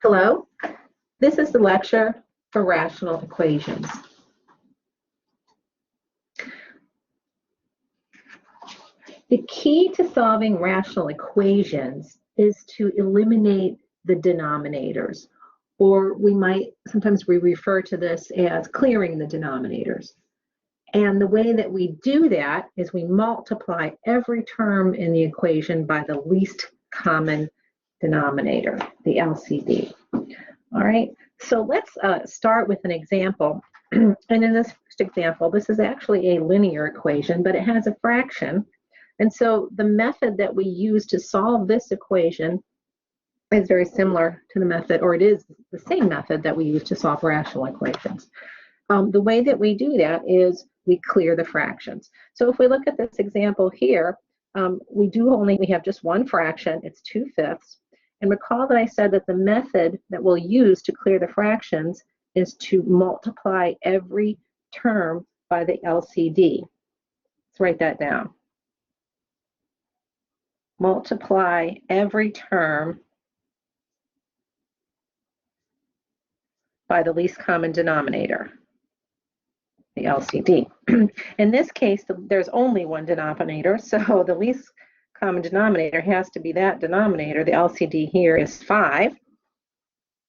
Hello, this is the lecture for rational equations. The key to solving rational equations is to eliminate the denominators, or sometimes we refer to this as clearing the denominators. And the way that we do that is we multiply every term in the equation by the least common denominator, the LCD. All right, so let's start with an example. And in this first example, this is actually a linear equation, but it has a fraction. And so the method that we use to solve this equation is very similar to the method, or it is the same method that we use to solve rational equations. The way that we do that is we clear the fractions. So if we look at this example here, we have just one fraction, it's 2/5. And recall that I said that the method that we'll use to clear the fractions is to multiply every term by the LCD. Let's write that down. Multiply every term by the least common denominator, the LCD. In this case, there's only one denominator, so the least common denominator has to be that denominator. The LCD here is 5.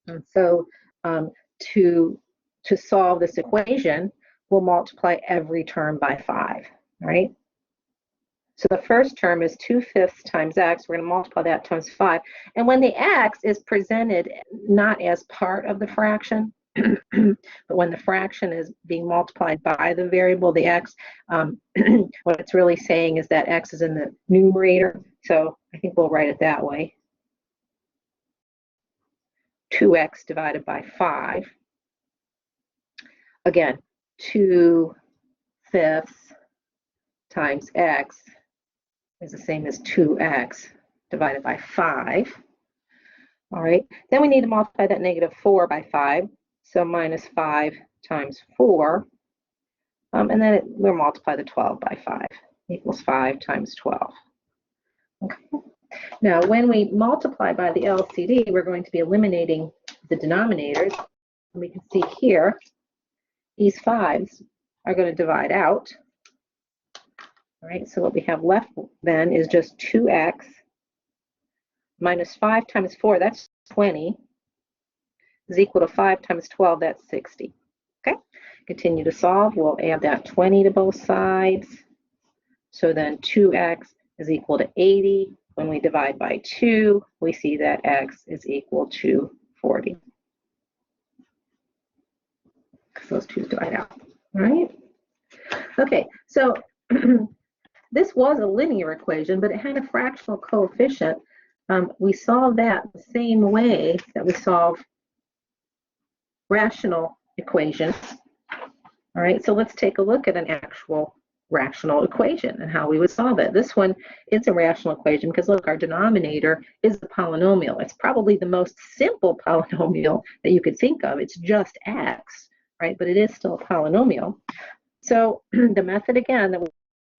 And so to solve this equation, we'll multiply every term by 5, right? So the first term is 2/5 times x. We're going to multiply that times 5. And when the x is presented not as part of the fraction, but when the fraction is being multiplied by the variable, the x, what it's really saying is that x is in the numerator. So I think we'll write it that way. 2x divided by 5. Again, 2/5 times x is the same as 2x divided by 5. All right, then we need to multiply that -4 by 5. So minus 5 times 4, and then we'll multiply the 12 by 5, equals 5 times 12. Okay. Now, when we multiply by the LCD, we're going to be eliminating the denominators. And we can see here, these 5s are going to divide out. All right, so what we have left then is just 2x minus 5 times 4, that's 20. Is equal to 5 times 12, that's 60. Okay, continue to solve. We'll add that 20 to both sides. So then 2x is equal to 80. When we divide by 2, we see that x is equal to 40. Because those 2's divide out. All right? Okay, so this was a linear equation, but it had a fractional coefficient. We solved that the same way that we solve rational equations. All right, so let's take a look at an actual rational equation and how we would solve it. This one is a rational equation because look, our denominator is a polynomial. It's probably the most simple polynomial that you could think of. It's just x, right? But it is still a polynomial. So the method again that we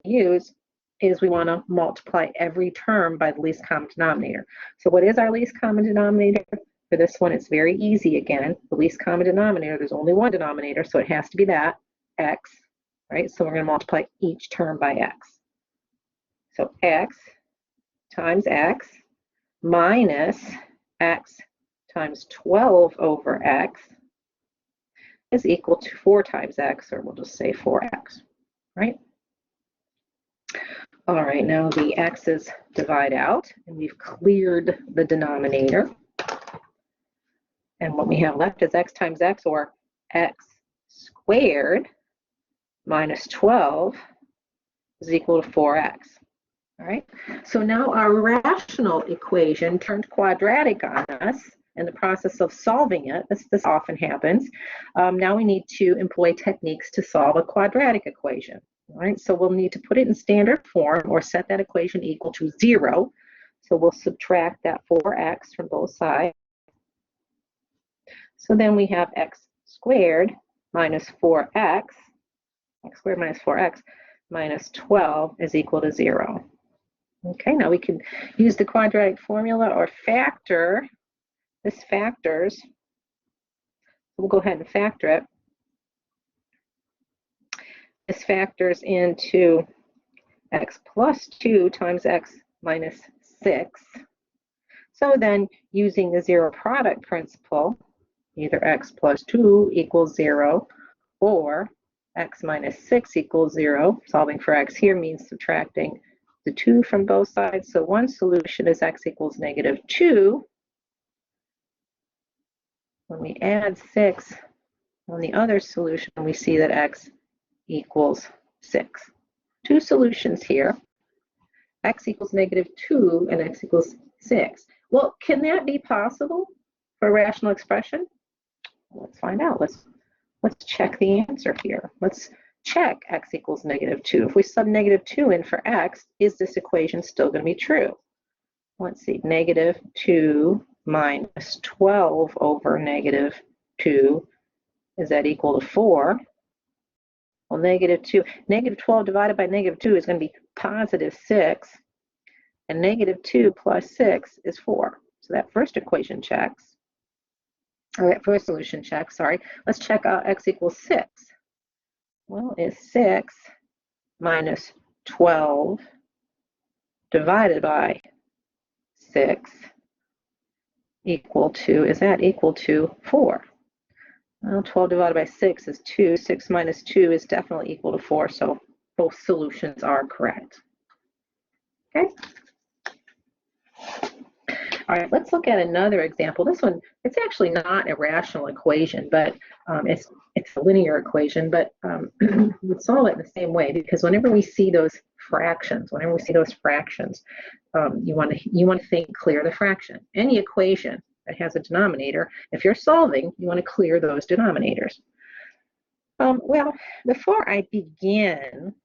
use is we want to multiply every term by the least common denominator. So what is our least common denominator? For this one, it's very easy again. The least common denominator, there's only one denominator, so it has to be that, x, right? So we're going to multiply each term by x. So x times x minus x times 12 over x is equal to 4 times x, or we'll just say 4x, right? All right, now the x's divide out, and we've cleared the denominator. And what we have left is x times x, or x squared minus 12 is equal to 4x. All right, so now our rational equation turned quadratic on us in the process of solving it. This often happens. Now we need to employ techniques to solve a quadratic equation. All right, so we'll need to put it in standard form or set that equation equal to 0. So we'll subtract that 4x from both sides. So then we have x squared minus 4x, x squared minus 4x minus 12 is equal to 0. Okay, now we can use the quadratic formula or factor this factors. We'll go ahead and factor it. This factors into x plus 2 times x minus 6. So then, using the zero product principle, either x plus 2 equals 0 or x minus 6 equals 0. Solving for x here means subtracting the 2 from both sides. So one solution is x equals negative 2. When we add 6 on the other solution, we see that x equals 6. Two solutions here. X equals negative 2 and x equals 6. Well, can that be possible for a rational expression? Let's find out. Let's check the answer here. Let's check x equals negative 2. If we sub negative 2 in for x, is this equation still going to be true? Let's see. Negative 2 minus 12 over negative 2, is that equal to 4? Well, negative 12 divided by negative 2 is going to be positive 6. And negative 2 plus 6 is 4. So that first equation checks. Or that first solution checks, sorry. Let's check out x equals 6. Well, is 6 minus 12 divided by 6 equal to, is that equal to 4? Well, 12 divided by 6 is 2. 6 minus 2 is definitely equal to 4, so both solutions are correct. Okay? All right, let's look at another example. This one, it's actually not a rational equation, but it's a linear equation, but we'd solve it in the same way, because whenever we see those fractions, you want to think clear the fraction. Any equation that has a denominator, if you're solving, you want to clear those denominators. Well, before I begin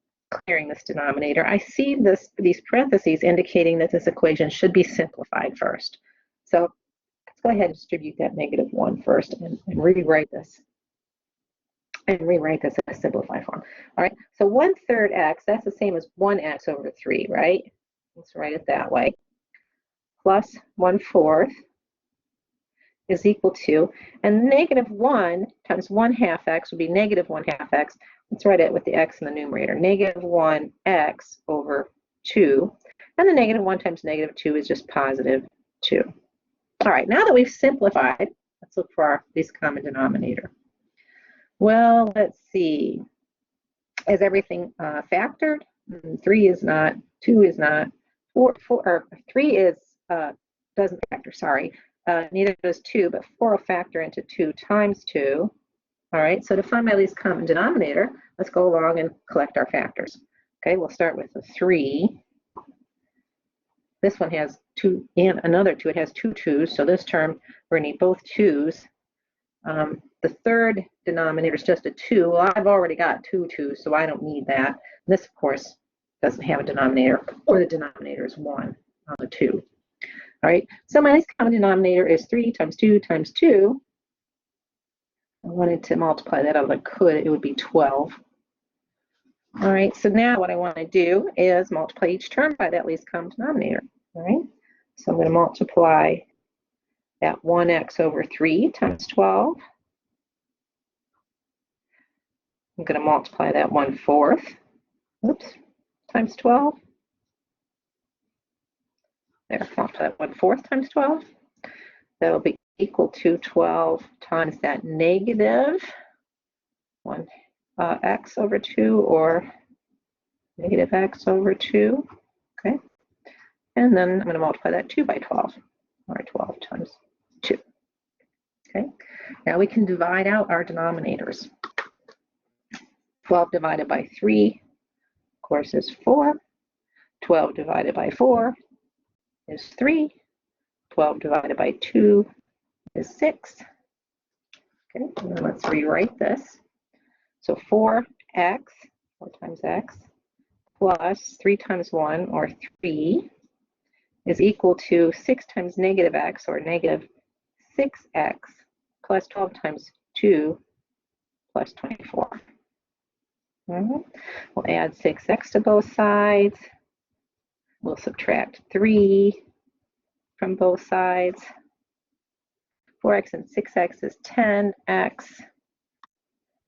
clearing this denominator, I see these parentheses indicating that this equation should be simplified first. So let's go ahead and distribute that negative 1 first and rewrite this. And rewrite this in a simplified form. All right, so 1/3 x, that's the same as 1x over 3, right? Let's write it that way. Plus 1/4 is equal to, and negative 1 times 1/2 x would be negative 1/2 x. Let's write it with the x in the numerator. Negative 1x over 2. And the negative 1 times negative 2 is just positive 2. All right, now that we've simplified, let's look for our least common denominator. Well, let's see. Is everything factored? 3 is not. 2 is not. 3 is doesn't factor, sorry. Neither does 2, but 4 will factor into 2 times 2. All right, so to find my least common denominator, let's go along and collect our factors. Okay, we'll start with the 3. This one has 2 and another 2. It has 2 2s, so this term, we're going to need both 2s. The third denominator is just a 2. Well, I've already got 2 2s, so I don't need that. This, of course, doesn't have a denominator, or the denominator is 1 on the 2. All right, so my least common denominator is 3 times 2 times 2. I wanted to multiply that out if I could, it would be 12. All right, so now what I want to do is multiply each term by that least common denominator. All right, so I'm going to multiply that 1x over 3 times 12. I'm going to multiply that 1/4, times 12. There, multiply that 1/4 times 12. That will be equal to 12 times that negative 1x over 2, or negative x over 2. Okay, and then I'm going to multiply that 2 by 12, or 12 times 2. Okay, now we can divide out our denominators. 12 divided by 3, of course, is 4. 12 divided by 4 is 3. 12 divided by 2 is 6. Okay, and then let's rewrite this. So 4x, 4 times x, plus 3 times 1, or 3, is equal to 6 times negative x, or negative 6x, plus 12 times 2, plus 24. We'll add 6x to both sides. We'll subtract 3 from both sides. 4x and 6x is 10x.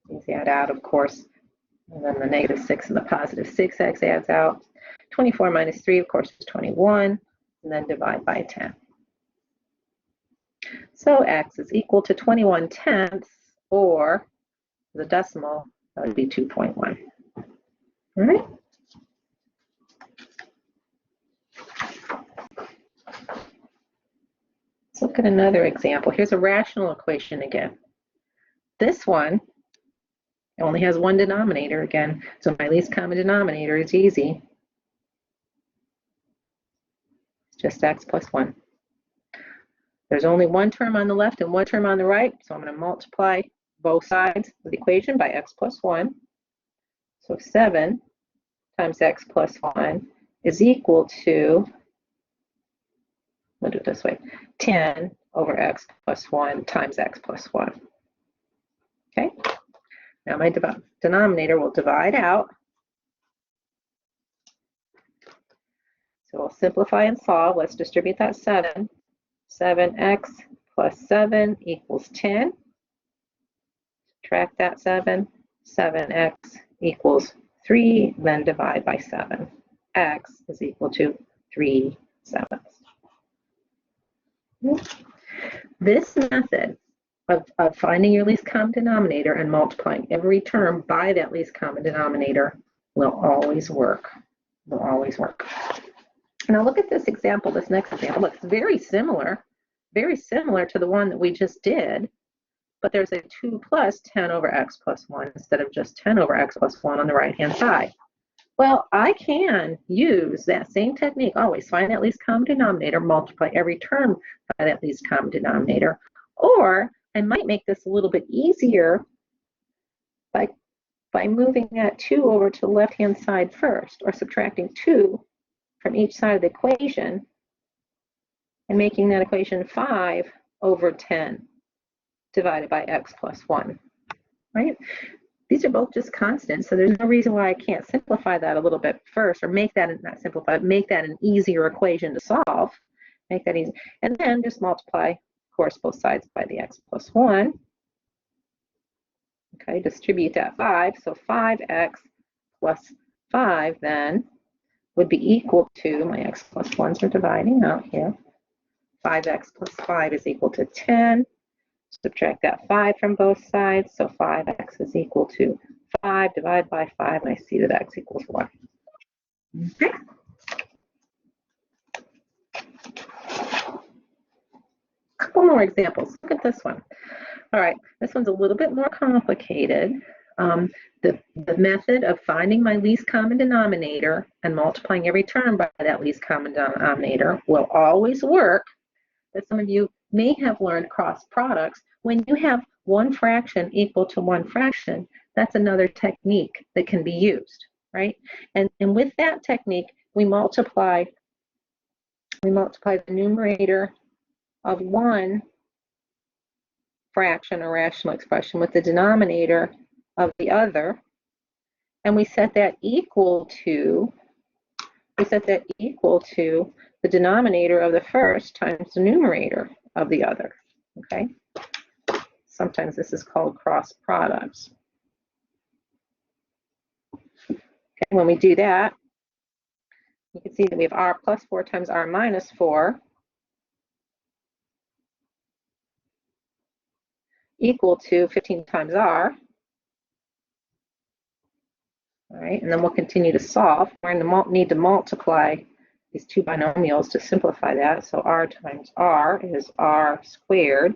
These add out, of course. And then the negative 6 and the positive 6x adds out. 24 minus 3, of course, is 21. And then divide by 10. So x is equal to 21 tenths, or the decimal, that would be 2.1. All right. Let's look at another example. Here's a rational equation again. This one only has one denominator again, so my least common denominator is easy. It's just x plus 1. There's only one term on the left and one term on the right, so I'm going to multiply both sides of the equation by x plus 1. So 7 times x plus 1 is equal to, we'll do it this way, 10 over x plus 1 times x plus 1. Okay, now my denominator will divide out. So we'll simplify and solve. Let's distribute that 7. 7x plus 7 equals 10. Subtract that 7. 7x equals 3, then divide by 7. X is equal to 3/7. This method of finding your least common denominator and multiplying every term by that least common denominator will always work. Will always work. Now look at this example, this next example. Looks very similar to the one that we just did, but there's a 2 plus 10 over x plus 1 instead of just 10 over x plus 1 on the right-hand side. Well, I can use that same technique, always find that least common denominator, multiply every term by that least common denominator, or I might make this a little bit easier by moving that 2 over to the left-hand side first, or subtracting 2 from each side of the equation and making that equation 5 over 10 divided by x plus 1, right? These are both just constants, so there's no reason why I can't simplify that a little bit first, or make that, not simplify, make that an easier equation to solve, make that easy, and then just multiply, of course, both sides by the x plus 1. Okay, distribute that 5, so 5x plus 5 then would be equal to, my x plus 1s are dividing out here, 5x plus 5 is equal to 10. Subtract that 5 from both sides, so 5x is equal to 5, divide by 5, and I see that x equals 1. Okay. A couple more examples. Look at this one. All right, this one's a little bit more complicated. The method of finding my least common denominator and multiplying every term by that least common denominator will always work. But some of you may have learned cross products. When you have one fraction equal to one fraction, that's another technique that can be used, right? And with that technique, we multiply the numerator of one fraction or rational expression with the denominator of the other, and we set that equal to the denominator of the first times the numerator of the other. Okay, sometimes this is called cross products. Okay, when we do that, you can see that we have r plus 4 times r minus 4 equal to 15 times r. All right, and then we'll continue to solve. We're going to need to multiply these two binomials to simplify that. So r times r is r squared.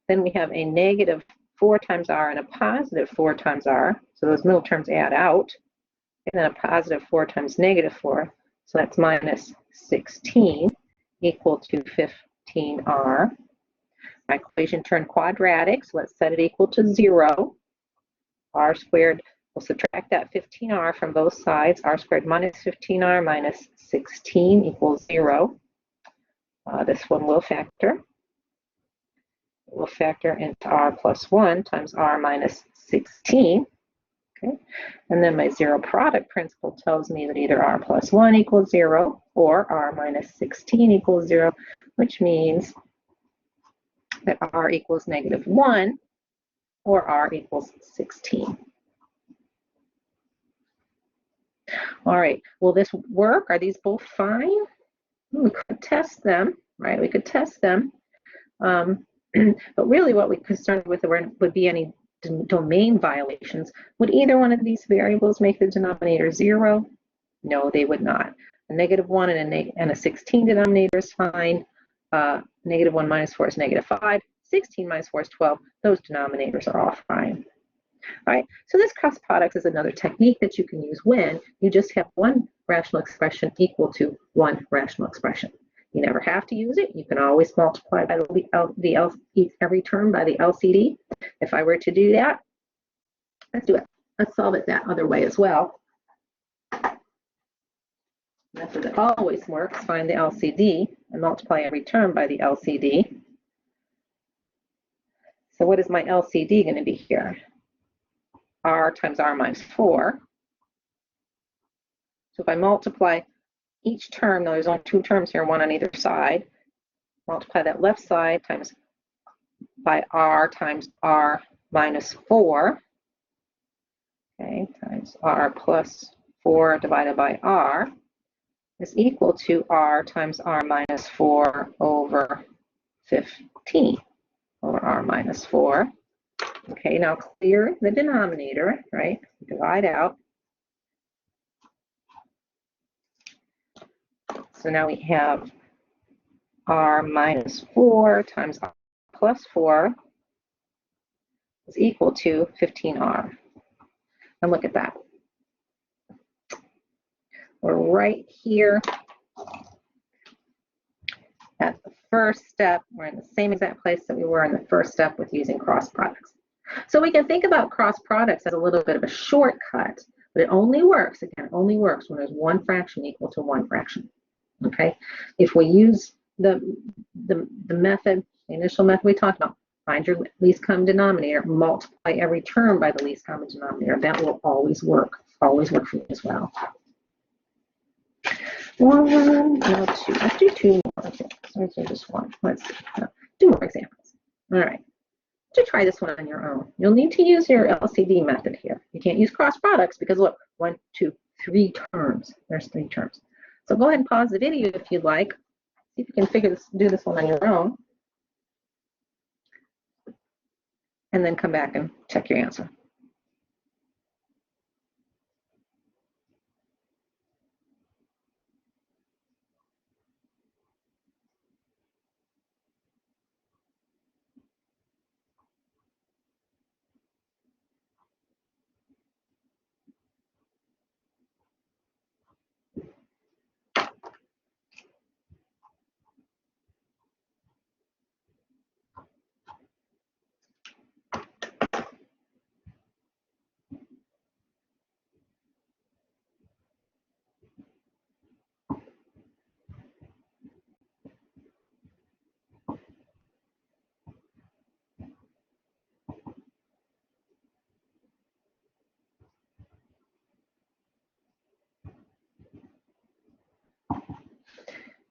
Then we have a negative 4 times r and a positive 4 times r. So those middle terms add out. And then a positive 4 times negative 4. So that's minus 16 equal to 15r. My equation turned quadratic, so let's set it equal to 0. R squared, we'll subtract that 15r from both sides. R squared minus 15r minus 16 equals 0. This one will factor. It will factor into r plus 1 times r minus 16. Okay, and then my zero product principle tells me that either r plus 1 equals 0 or r minus 16 equals 0, which means that r equals -1 or r equals 16. All right, will this work? Are these both fine? We could test them, right? We could test them. But really what we're concerned with would be any domain violations. Would either one of these variables make the denominator 0? No, they would not. A -1 and a 16 denominator is fine. -1 minus 4 is -5. 16 minus 4 is 12. Those denominators are all fine. All right, so this cross product is another technique that you can use when you just have one rational expression equal to one rational expression. You never have to use it. You can always multiply by every term by the LCD. If I were to do that, let's do it. Let's solve it that other way as well. Method that always works, find the LCD and multiply every term by the LCD. So what is my LCD going to be here? R times r minus 4. So if I multiply each term, now there's only two terms here, one on either side, multiply that left side times by r times r minus 4, okay, times r plus 4 divided by r is equal to r times r minus 4 over 15 over r minus 4. Okay, now clear the denominator, right? Divide out. So now we have r minus 4 times r plus 4 is equal to 15r. And look at that. We're right here at the first step. We're in the same exact place that we were in the first step with using cross products. So we can think about cross products as a little bit of a shortcut, but it only works, again, it only works when there's one fraction equal to one fraction. Okay? If we use the method, the initial method we talked about, find your least common denominator, multiply every term by the least common denominator, that will always work for you as well. One, no, two. Let's do two more. Okay, let's do just one. Let's do more examples. All right. To try this one on your own, you'll need to use your LCD method here. You can't use cross products because look, 1, 2, 3 terms. There's 3 terms. So go ahead and pause the video if you'd like. See if you can do this one on your own. And then come back and check your answer.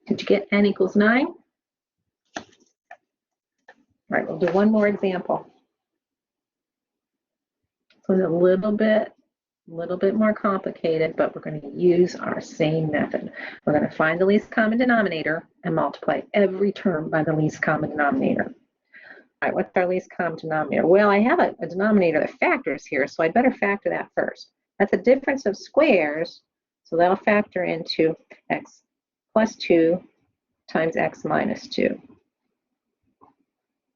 Did you get n equals 9? All right, we'll do one more example. So it's a little bit more complicated, but we're going to use our same method. We're going to find the least common denominator and multiply every term by the least common denominator. All right, what's our least common denominator? Well, I have a denominator that factors here, so I'd better factor that first. That's a difference of squares, so that'll factor into x plus 2 times x minus 2.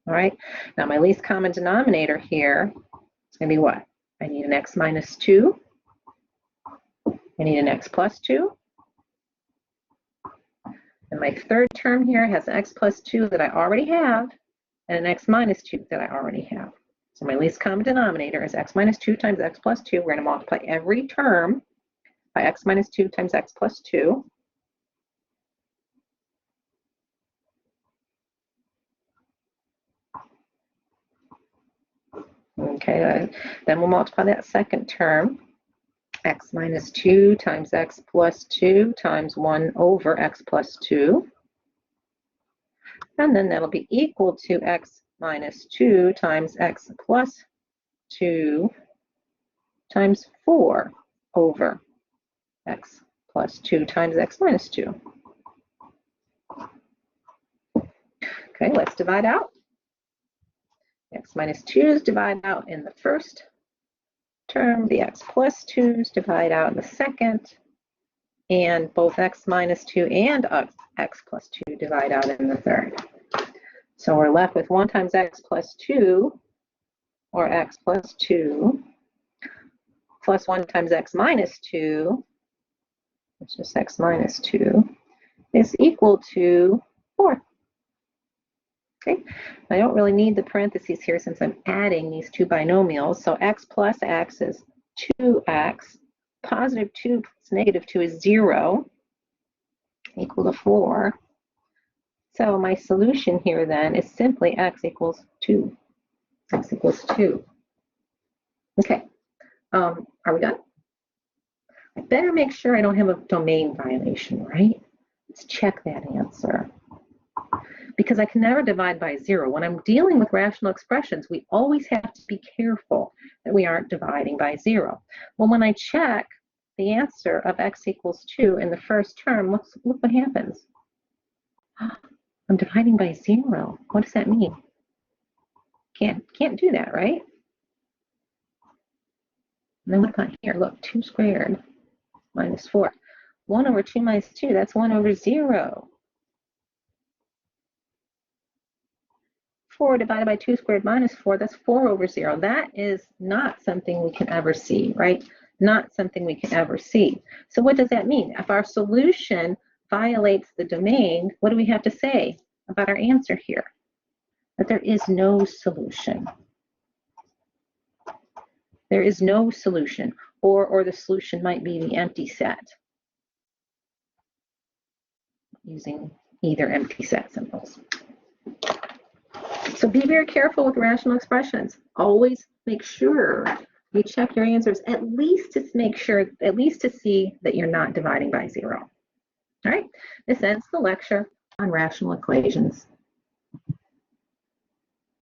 All right, now my least common denominator here is going to be what? I need an x minus 2. I need an x plus 2. And my third term here has an x plus 2 that I already have and an x minus 2 that I already have. So my least common denominator is x minus 2 times x plus 2. We're going to multiply every term by x minus 2 times x plus 2. Okay, then we'll multiply that second term, x minus 2 times x plus 2 times 1 over x plus 2. And then that'll be equal to x minus 2 times x plus 2 times 4 over x plus 2 times x minus 2. Okay, let's divide out. X minus 2's divide out in the first term. The x plus 2's divide out in the second. And both x minus 2 and x plus 2 divide out in the third. So we're left with 1 times x plus 2, or x plus 2, plus 1 times x minus 2, which is x minus 2, is equal to 4. Okay, I don't really need the parentheses here since I'm adding these two binomials. So x plus x is 2x. Positive 2 plus negative 2 is 0, equal to 4. So my solution here then is simply x equals 2. X equals 2. Okay, are we done? I better make sure I don't have a domain violation, right? Let's check that answer. Because I can never divide by 0. When I'm dealing with rational expressions, we always have to be careful that we aren't dividing by 0. Well, when I check the answer of x equals 2 in the first term, look what happens. I'm dividing by 0. What does that mean? Can't do that, right? And then what about here? Look, 2 squared minus 4. 1 over 2 minus 2, that's 1 over 0. 4 divided by 2 squared minus 4, that's 4 over 0. That is not something we can ever see, right? Not something we can ever see. So what does that mean? If our solution violates the domain, what do we have to say about our answer here? That there is no solution. There is no solution, or the solution might be the empty set, using either empty set symbols. So be very careful with rational expressions. Always make sure you check your answers, at least to make sure, at least to see that you're not dividing by 0. All right, this ends the lecture on rational equations.